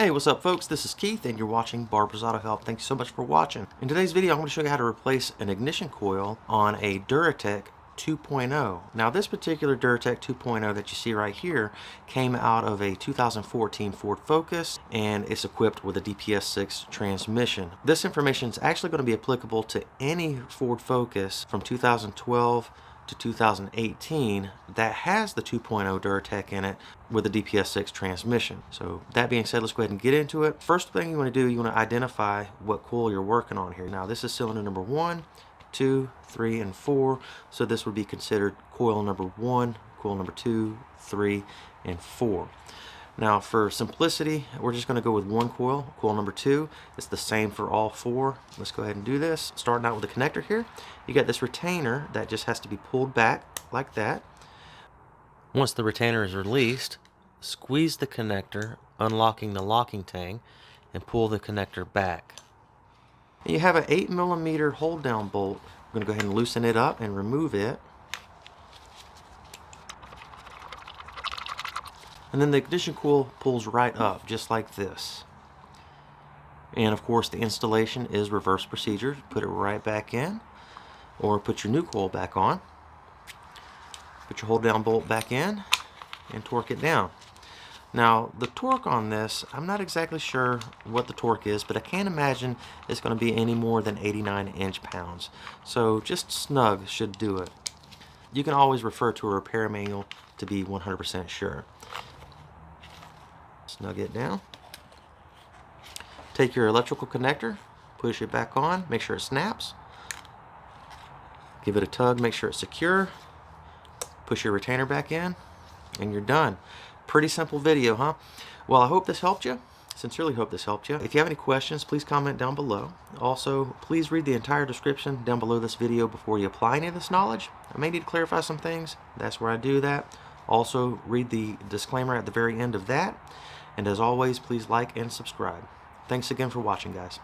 Hey, what's up folks? This is Keith and you're watching Barber's Auto Help. Thank you so much for watching. In today's video, I'm going to show you how to replace an ignition coil on a Duratec 2.0. Now this particular Duratec 2.0 that you see right here came out of a 2014 Ford Focus and it's equipped with a DPS6 transmission. This information is actually going to be applicable to any Ford Focus from 2012 to 2018 that has the 2.0 Duratec in it with a DPS6 transmission. So that being said, let's go ahead and get into it. First thing you want to do, you want to identify what coil you're working on here. Now this is cylinder number 1, 2, 3, and 4. So this would be considered coil number 1, coil number 2, 3, and 4. Now for simplicity, we're just going to go with one coil, coil number 2. It's the same for all 4. Let's go ahead and do this. Starting out with the connector here, you got this retainer that just has to be pulled back like that. Once the retainer is released, squeeze the connector, unlocking the locking tang, and pull the connector back. And you have an 8mm hold down bolt. I'm going to go ahead and loosen it up and remove it. And then the ignition coil pulls right up, just like this. And of course the installation is reverse procedure. Put it right back in, or put your new coil back on. Put your hold down bolt back in, and torque it down. Now the torque on this, I'm not exactly sure what the torque is, but I can't imagine it's going to be any more than 89 inch-pounds. So just snug should do it. You can always refer to a repair manual to be 100% sure. Snug it down. Take your electrical connector, push it back on, make sure it snaps. Give it a tug, make sure it's secure. Push your retainer back in, and you're done. Pretty simple video, huh? Well, I hope this helped you. Sincerely hope this helped you. If you have any questions, please comment down below. Also, please read the entire description down below this video before you apply any of this knowledge. I may need to clarify some things. That's where I do that. Also, read the disclaimer at the very end of that. And as always, please like and subscribe. Thanks again for watching, guys.